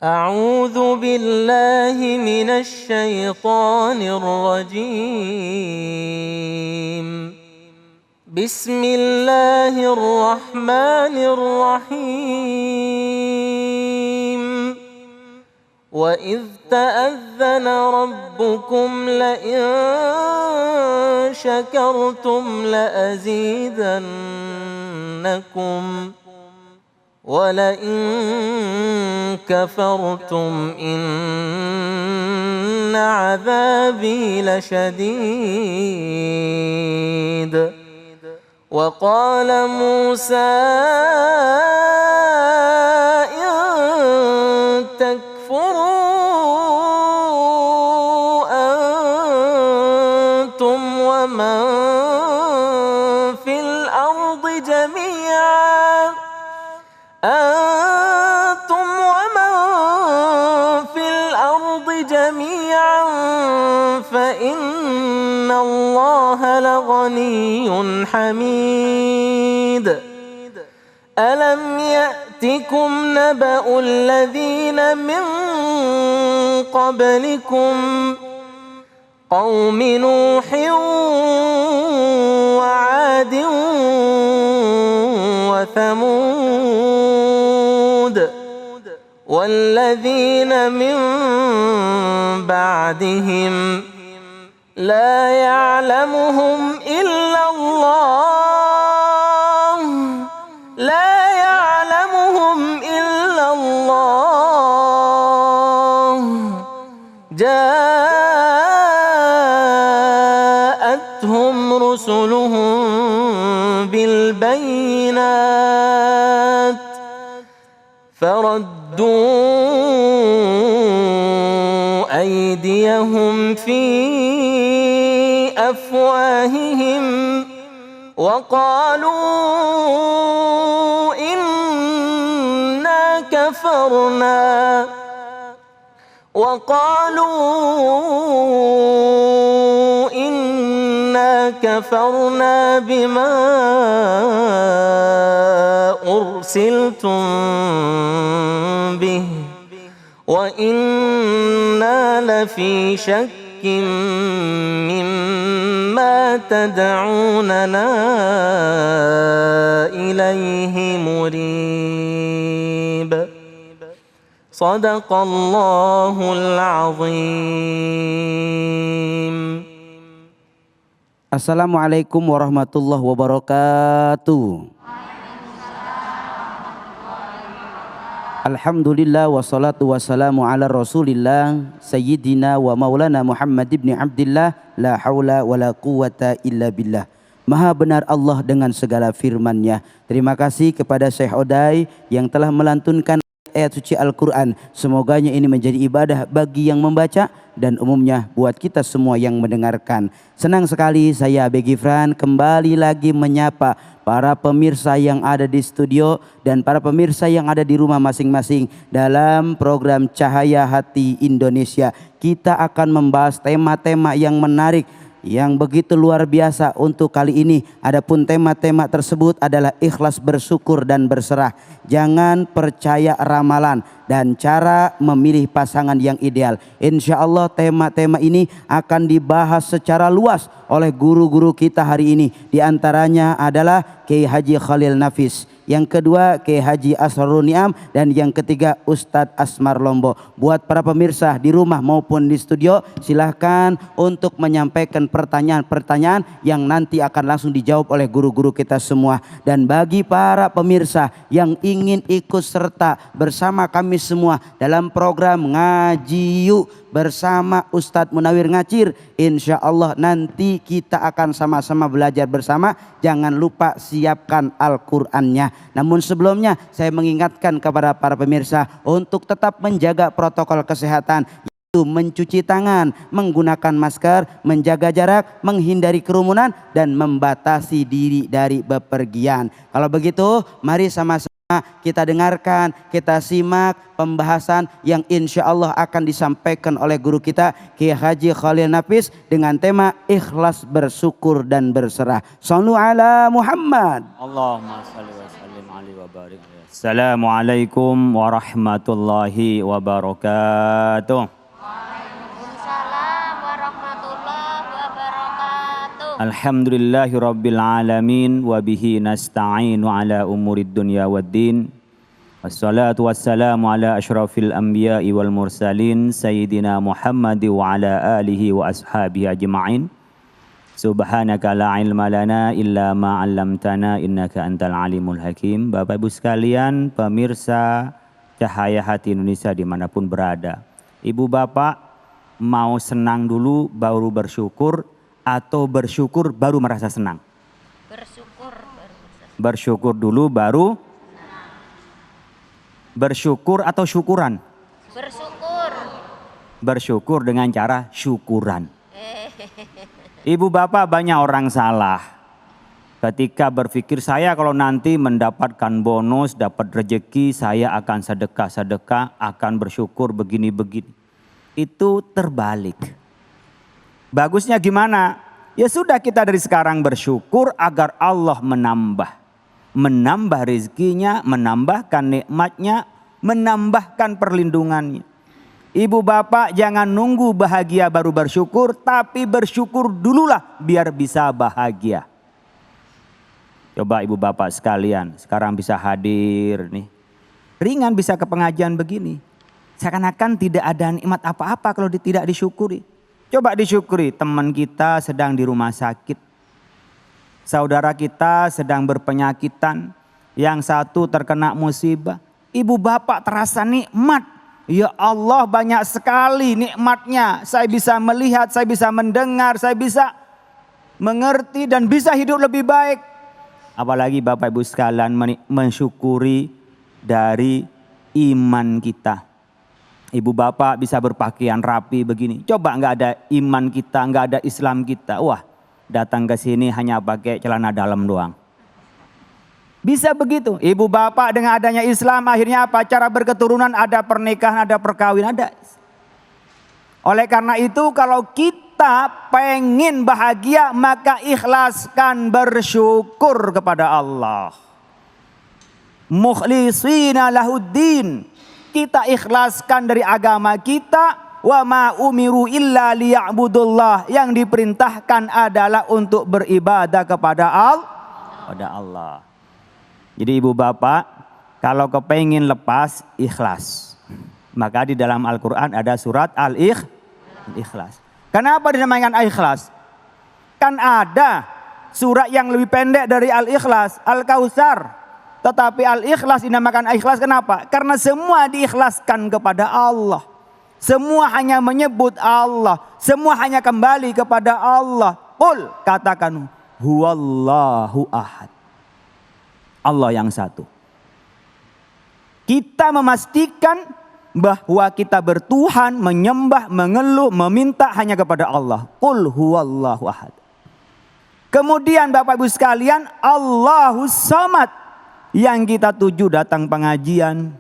أعوذ بالله من الشيطان الرجيم. بسم الله الرحمن الرحيم. وإذ تأذن ربكم لئن شكرتم لأزيدنكم ولئن كفرتم إن عذابي لشديد. وقال موسى إن تكفروا أنتم ومن في الأرض جميعا فإن الله لغني حميد. ألم يأتكم نبأ الذين من قبلكم قوم نوح وعاد وثمود والذين من بعدهم لا يعلمهم إلا الله جاءتهم رسلهم بالبينات فردوا أيديهم في أفواههم وقالوا إنا كفرنا بما أرسلتم به وإنا لفي شك مما تدعوننا إليه مريب. صدق الله العظيم. Assalamualaikum warahmatullahi wabarakatuh. Alhamdulillah wassalatu wassalamu ala rasulillah Sayyidina wa maulana Muhammad ibn Abdillah. La hawla wa la quwata illa billah. Maha benar Allah dengan segala firman-Nya. Terima kasih kepada Syekh Odai yang telah melantunkan ayat suci Al-Quran. Semoganya ini menjadi ibadah bagi yang membaca dan umumnya buat kita semua yang mendengarkan. Senang sekali saya Begi Fran kembali lagi menyapa para pemirsa yang ada di studio dan para pemirsa yang ada di rumah masing-masing dalam program Cahaya Hati Indonesia. Kita akan membahas tema-tema yang menarik, yang begitu luar biasa untuk kali ini. Adapun tema-tema tersebut adalah ikhlas bersyukur dan berserah, jangan percaya ramalan, dan cara memilih pasangan yang ideal. Insya Allah tema-tema ini akan dibahas secara luas oleh guru-guru kita hari ini. Di antaranya adalah Kiai Haji Khalil Nafis, yang kedua Kiai Haji Asrarun Niam, dan yang ketiga Ustadz Asmar Lombo. Buat para pemirsa di rumah maupun di studio, silahkan untuk menyampaikan pertanyaan-pertanyaan yang nanti akan langsung dijawab oleh guru-guru kita semua. Dan bagi para pemirsa yang ingin ikut serta bersama kami semua dalam program Ngaji Yuk bersama Ustadz Munawir Ngacir, insya Allah nanti kita akan sama-sama belajar bersama. Jangan lupa siapkan Al-Qur'annya. Namun sebelumnya saya mengingatkan kepada para pemirsa untuk tetap menjaga protokol kesehatan, yaitu mencuci tangan, menggunakan masker, menjaga jarak, menghindari kerumunan, dan membatasi diri dari bepergian. Kalau begitu mari sama-sama kita dengarkan, kita simak pembahasan yang insya Allah akan disampaikan oleh guru kita Kiai Haji Khalil Nafis dengan tema ikhlas bersyukur dan berserah. Shallu ala Muhammad. Allahumma shalli wa sallim ala alaihi wa barik alaihi. Assalamualaikum warahmatullahi wabarakatuh. Waalaikumsalam warahmatullahi wabarakatuh. Alhamdulillahi rabbil alamin wa bihi nasta'inu ala umurid dunya waddin. Wassalatu wassalamu ala asyrafil anbiya'i wal mursalin sayyidina Muhammad wa ala alihi wa ashabihi ajma'in. Subhanaka la ilma lana illa ma 'allamtana innaka antal alimul hakim. Bapak Ibu sekalian, pemirsa Cahaya Hati Indonesia dimanapun berada. Ibu bapak mau senang dulu baru bersyukur atau bersyukur baru merasa senang? Bersyukur baru bisa. Bersyukur dulu baru bersyukur atau syukuran? Bersyukur. Bersyukur dengan cara syukuran. Ibu bapak, banyak orang salah ketika berpikir saya kalau nanti mendapatkan bonus, dapat rezeki, saya akan sedekah-sedekah, akan bersyukur begini-begini. Itu terbalik. Bagusnya gimana? Ya sudah, kita dari sekarang bersyukur agar Allah menambah rezekinya, menambahkan nikmatnya, menambahkan perlindungannya. Ibu bapak jangan nunggu bahagia baru bersyukur, tapi bersyukur dululah biar bisa bahagia. Coba ibu bapak sekalian, sekarang bisa hadir nih. Ringan bisa ke pengajian begini. Seakan-akan tidak ada nikmat apa-apa kalau tidak disyukuri. Coba disyukuri, teman kita sedang di rumah sakit. Saudara kita sedang berpenyakitan. Yang satu terkena musibah. Ibu bapak terasa nikmat. Ya Allah, banyak sekali nikmatnya. Saya bisa melihat, saya bisa mendengar, saya bisa mengerti dan bisa hidup lebih baik. Apalagi Bapak Ibu sekalian mensyukuri dari iman kita. Ibu bapak bisa berpakaian rapi begini. Coba nggak ada iman kita, nggak ada Islam kita. Wah, datang ke sini hanya pakai celana dalam doang. Bisa begitu. Ibu bapak dengan adanya Islam akhirnya apa? Cara berketurunan, ada pernikahan, ada perkawinan, ada. Oleh karena itu kalau kita pengen bahagia maka ikhlaskan bersyukur kepada Allah. Mukhlisina lahuddin. Kita ikhlaskan dari agama kita. Wa ma umiru illa liya'budullah. Yang diperintahkan adalah untuk beribadah kepada Allah. Jadi ibu bapak, kalau kepengin lepas, ikhlas. Maka di dalam Al-Quran ada surat Al-Ikhlas. Kenapa dinamakan Al-Ikhlas? Kan ada surat yang lebih pendek dari Al-Ikhlas, Al-Kautsar. Tetapi Al-Ikhlas dinamakan Al-Ikhlas kenapa? Karena semua diikhlaskan kepada Allah. Semua hanya menyebut Allah. Semua hanya kembali kepada Allah. Qul, katakan, huwallahu ahad. Allah yang satu. Kita memastikan bahwa kita bertuhan, menyembah, mengeluh, meminta hanya kepada Allah. Qul huwallahu ahad. Kemudian Bapak Ibu sekalian, Allahus samad. Yang kita tuju datang pengajian.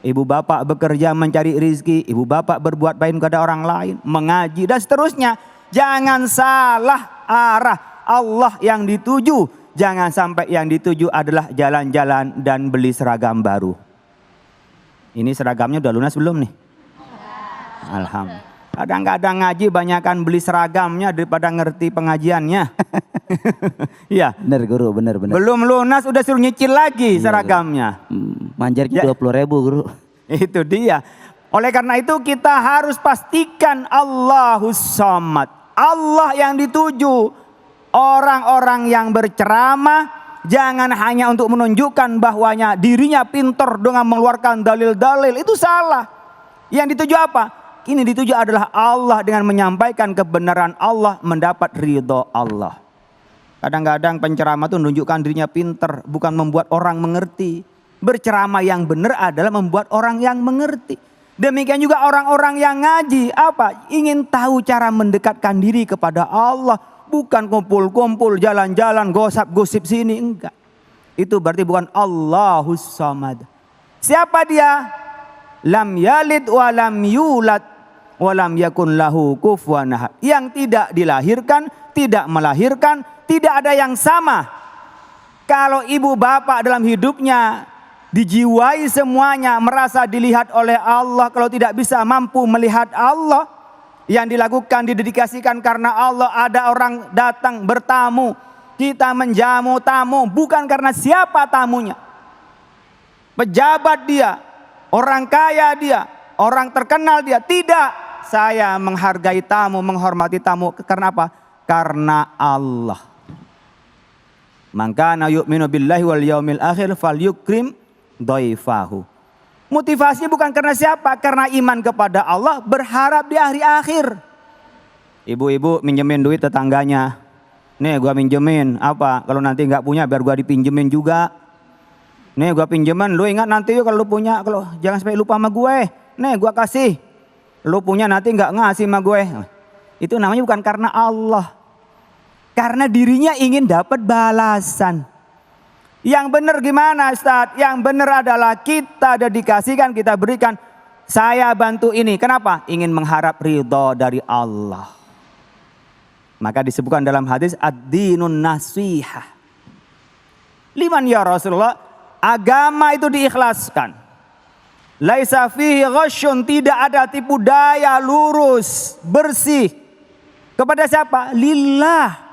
Ibu bapak bekerja mencari rizki. Ibu bapak berbuat baik kepada orang lain. Mengaji dan seterusnya. Jangan salah arah. Allah yang dituju. Jangan sampai yang dituju adalah jalan-jalan dan beli seragam baru. Ini seragamnya udah lunas belum nih? Alhamdulillah. Kadang-kadang ngaji banyakan beli seragamnya daripada ngerti pengajiannya. Iya. Benar guru, benar. Belum lunas udah suruh nyicil lagi seragamnya. Manjar kita 20.000 guru. Itu dia. Oleh karena itu kita harus pastikan Allahus samad. Allah yang dituju. Orang-orang yang berceramah jangan hanya untuk menunjukkan bahwanya dirinya pintar dengan mengeluarkan dalil-dalil. Itu salah. Yang dituju apa? Ini dituju adalah Allah dengan menyampaikan kebenaran Allah, mendapat ridho Allah. Kadang-kadang penceramah itu menunjukkan dirinya pintar, bukan membuat orang mengerti. Berceramah yang benar adalah membuat orang yang mengerti. Demikian juga orang-orang yang ngaji. Apa? Ingin tahu cara mendekatkan diri kepada Allah. Bukan kumpul-kumpul, jalan-jalan, gosip-gosip sini. Enggak. Itu berarti bukan Allahus samad. Siapa dia? Lam yalid wa lam yulad wa lam yakun lahu kufuwan ahad. Yang tidak dilahirkan, tidak melahirkan, tidak ada yang sama Kalau ibu bapak dalam hidupnya dijiwai semuanya, merasa dilihat oleh Allah, kalau tidak bisa mampu melihat Allah, yang dilakukan didedikasikan karena Allah, ada orang datang bertamu, kita menjamu tamu bukan karena siapa tamunya. Pejabat dia, orang kaya dia, orang terkenal dia, tidak. Saya menghargai tamu, menghormati tamu karena apa? Karena Allah. Man kana yu'minu billahi wal yaumil akhir falyukrim dhaifahu. Motivasinya bukan karena siapa, karena iman kepada Allah, berharap di hari akhir. Ibu-ibu minjemin duit tetangganya. Nih gua minjemin, apa? Kalau nanti nggak punya biar gua dipinjemin juga. Nih gua pinjemin, lu ingat nanti yuk kalau lu punya, kalau jangan sampai lupa sama gue. Nih gua kasih. Lu punya nanti nggak ngasih sama gue. Itu namanya bukan karena Allah. Karena dirinya ingin dapat balasan. Yang benar gimana Ustaz? Yang benar adalah kita dedikasikan, kita berikan. Saya bantu ini. Kenapa? Ingin mengharap ridho dari Allah. Maka disebutkan dalam hadis ad-dinun nasihah. Liman ya Rasulullah, agama itu diikhlaskan. Laisa fihi ghasyun, tidak ada tipu daya, lurus, bersih. Kepada siapa? Lillah.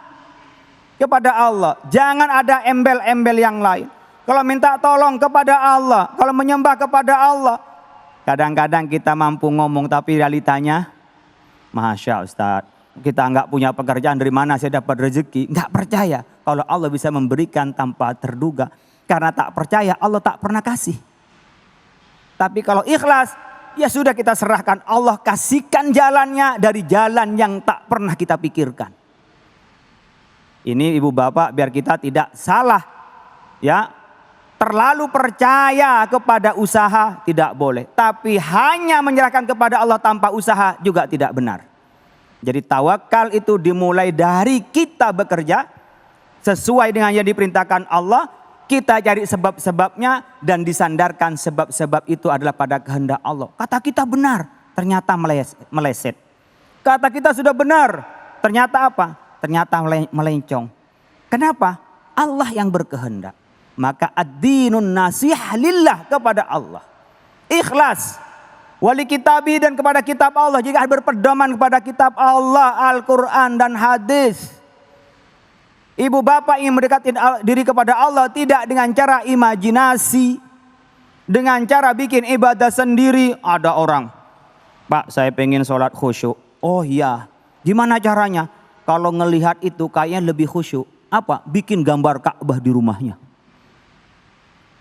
Kepada Allah. Jangan ada embel-embel yang lain. Kalau minta tolong kepada Allah, kalau menyembah kepada Allah. Kadang-kadang kita mampu ngomong tapi realitanya, Masya Ustaz, kita nggak punya pekerjaan, dari mana saya dapat rezeki? Nggak percaya kalau Allah bisa memberikan tanpa terduga. Karena tak percaya Allah tak pernah kasih. Tapi kalau ikhlas, ya sudah kita serahkan. Allah kasihkan jalannya dari jalan yang tak pernah kita pikirkan. Ini ibu bapak biar kita tidak salah, ya, terlalu percaya kepada usaha tidak boleh. Tapi hanya menyerahkan kepada Allah tanpa usaha juga tidak benar. Jadi tawakal itu dimulai dari kita bekerja sesuai dengan yang diperintahkan Allah. Kita cari sebab-sebabnya dan disandarkan sebab-sebab itu adalah pada kehendak Allah. Kata kita benar, ternyata meleset. Kata kita sudah benar, ternyata apa? Ternyata melencong. Kenapa? Allah yang berkehendak. Maka ad-dinun nasihah lillah, kepada Allah. Ikhlas. Wali kitabi, dan kepada kitab Allah. Jika berpedoman kepada kitab Allah, Al-Quran dan hadis. Ibu bapak ingin mendekatkan diri kepada Allah tidak dengan cara imajinasi. Dengan cara bikin ibadah sendiri. Ada orang, Pak saya pengen sholat khusyuk. Oh iya, gimana caranya? Kalau ngelihat itu kayaknya lebih khusyuk. Apa? Bikin gambar Ka'bah di rumahnya.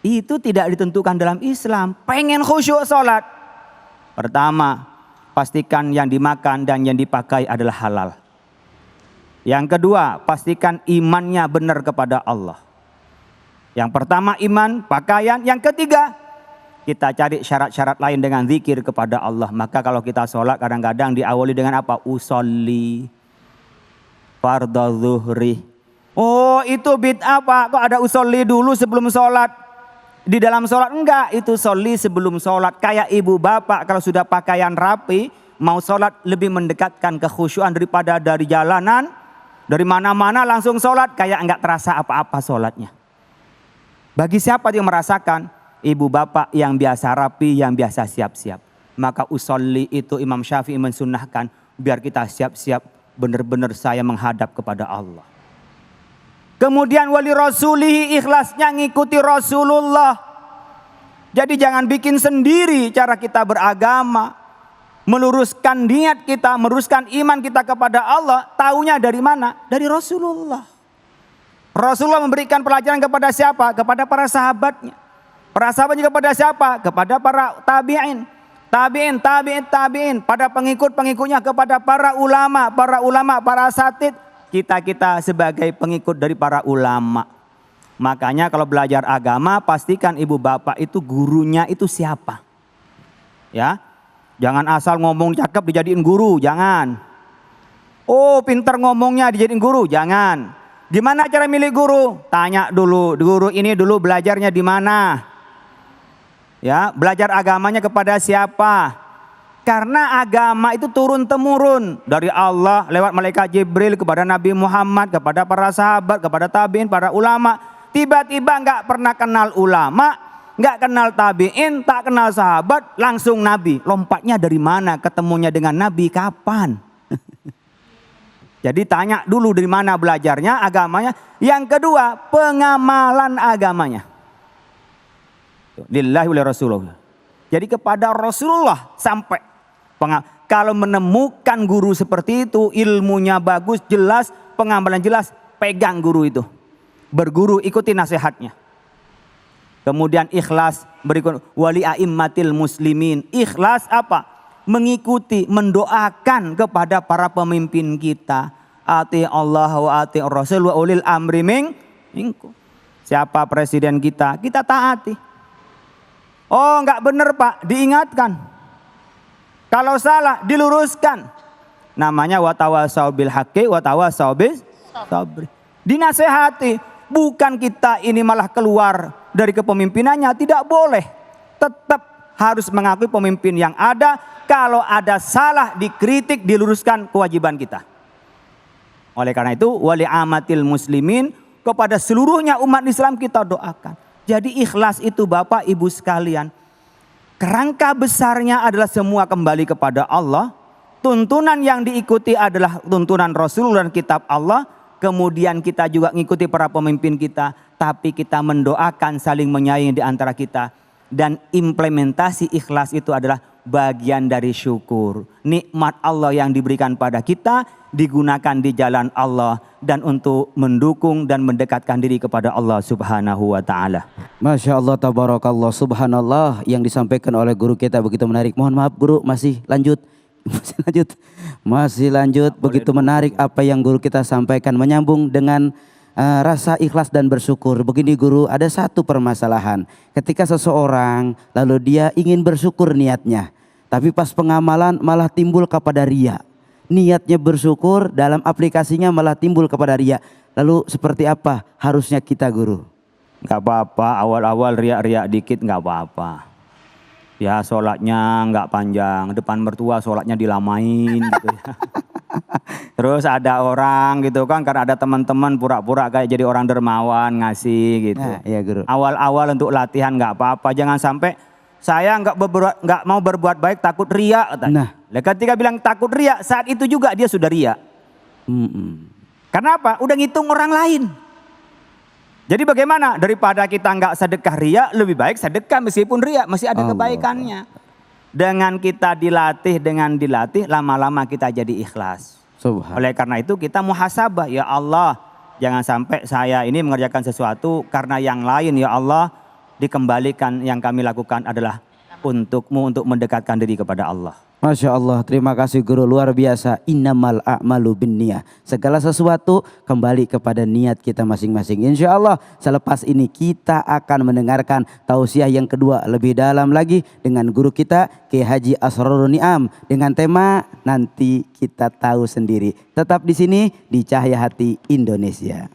Itu tidak ditentukan dalam Islam. Pengen khusyuk sholat. Pertama, pastikan yang dimakan dan yang dipakai adalah halal. Yang kedua, pastikan imannya benar kepada Allah. Yang pertama iman, pakaian. Yang ketiga, kita cari syarat-syarat lain dengan zikir kepada Allah. Maka kalau kita sholat kadang-kadang diawali dengan apa? Usolli fardhu zuhri. Oh itu bid'ah Pak, kok ada usolli dulu sebelum sholat? Di dalam sholat enggak, itu sholli sebelum sholat. Kayak ibu bapak kalau sudah pakaian rapi, mau sholat lebih mendekatkan kekhusyuan daripada dari jalanan, dari mana-mana langsung sholat, kayak enggak terasa apa-apa sholatnya. Bagi siapa yang merasakan? Ibu bapak yang biasa rapi, yang biasa siap-siap. Maka usolli itu Imam Syafi'i mensunnahkan, biar kita siap-siap benar-benar saya menghadap kepada Allah. Kemudian wali rasulihi, ikhlasnya ngikuti Rasulullah. Jadi jangan bikin sendiri cara kita beragama. Meluruskan niat kita, meluruskan iman kita kepada Allah. Taunya dari mana? Dari Rasulullah. Rasulullah memberikan pelajaran kepada siapa? Kepada para sahabatnya. Para sahabatnya kepada siapa? Kepada para tabi'in. Tabi'in, pada pengikut-pengikutnya, kepada para ulama, para asatid. Kita sebagai pengikut dari para ulama. Makanya kalau belajar agama, pastikan ibu bapak itu gurunya itu siapa. Ya, jangan asal ngomong cakep dijadiin guru, jangan. Oh pintar ngomongnya dijadiin guru, jangan. Gimana cara milih guru? Tanya dulu, guru ini dulu belajarnya di mana? Ya, belajar agamanya kepada siapa? Karena agama itu turun-temurun dari Allah lewat malaikat Jibril kepada Nabi Muhammad, kepada para sahabat, kepada tabi'in, para ulama. Tiba-tiba nggak pernah kenal ulama, nggak kenal tabi'in, tak kenal sahabat, langsung Nabi. Lompatnya dari mana? Ketemunya dengan Nabi kapan? Jadi tanya dulu dari mana belajarnya agamanya. Yang kedua, pengamalan agamanya. Lillahi wa Rasulullah. Jadi kepada Rasulullah sampai. Kalau menemukan guru seperti itu, ilmunya bagus, jelas, pengamalan jelas, pegang guru itu. Berguru, ikuti nasihatnya. Kemudian ikhlas, berikut wali aimmatil muslimin. Ikhlas apa? Mengikuti, mendoakan kepada para pemimpin kita. Ati Allah wa ati Rasul wa ulil amri minkum. Siapa presiden kita? Kita taati. Oh, enggak benar Pak, diingatkan. Kalau salah diluruskan. Namanya watawasau bil haqqi watawasau bis sabri. Dinasehati. Bukan kita ini malah keluar dari kepemimpinannya, tidak boleh. Tetap harus mengakui pemimpin yang ada. Kalau ada salah dikritik, diluruskan, kewajiban kita. Oleh karena itu wali amatil muslimin, kepada seluruhnya umat Islam kita doakan. Jadi ikhlas itu Bapak Ibu sekalian, kerangka besarnya adalah semua kembali kepada Allah. Tuntunan yang diikuti adalah tuntunan Rasul dan kitab Allah. Kemudian kita juga ngikuti para pemimpin kita, tapi kita mendoakan saling menyayangi di antara kita. Dan implementasi ikhlas itu adalah bagian dari syukur. Nikmat Allah yang diberikan pada kita digunakan di jalan Allah dan untuk mendukung dan mendekatkan diri kepada Allah Subhanahu wa taala. Masya Allah, tabarakallah, subhanallah, yang disampaikan oleh guru kita begitu menarik. Mohon maaf guru, masih lanjut. Masih lanjut. Begitu menarik apa yang guru kita sampaikan, menyambung dengan rasa ikhlas dan bersyukur. Begini guru, ada satu permasalahan. Ketika seseorang lalu dia ingin bersyukur niatnya, tapi pas pengamalan malah timbul kepada ria. Niatnya bersyukur, dalam aplikasinya malah timbul kepada ria. Lalu seperti apa harusnya kita guru? Gak apa-apa, awal-awal riak-riak dikit gak apa-apa. Ya sholatnya nggak panjang, depan mertua sholatnya dilamain gitu ya. Terus ada orang gitu kan, karena ada teman-teman pura-pura kayak jadi orang dermawan ngasih gitu. Nah, ya guru. Awal-awal untuk latihan nggak apa-apa, jangan sampai saya nggak mau berbuat baik takut riak. Nah, ketika bilang takut riak, saat itu juga dia sudah riak. Kenapa? Udah ngitung orang lain. Jadi bagaimana? Daripada kita nggak sedekah riya, lebih baik sedekah meskipun riya masih ada kebaikannya. Dengan kita dilatih, lama-lama kita jadi ikhlas. Oleh karena itu kita muhasabah, ya Allah, jangan sampai saya ini mengerjakan sesuatu karena yang lain, ya Allah, dikembalikan yang kami lakukan adalah untukmu, untuk mendekatkan diri kepada Allah. Masya Allah, terima kasih guru, luar biasa. Innamal a'malu binniyah. Segala sesuatu kembali kepada niat kita masing-masing. Insya Allah selepas ini kita akan mendengarkan tausiah yang kedua lebih dalam lagi dengan guru kita Kiai Haji Asrorun Niam dengan tema nanti kita tahu sendiri. Tetap di sini di Cahaya Hati Indonesia.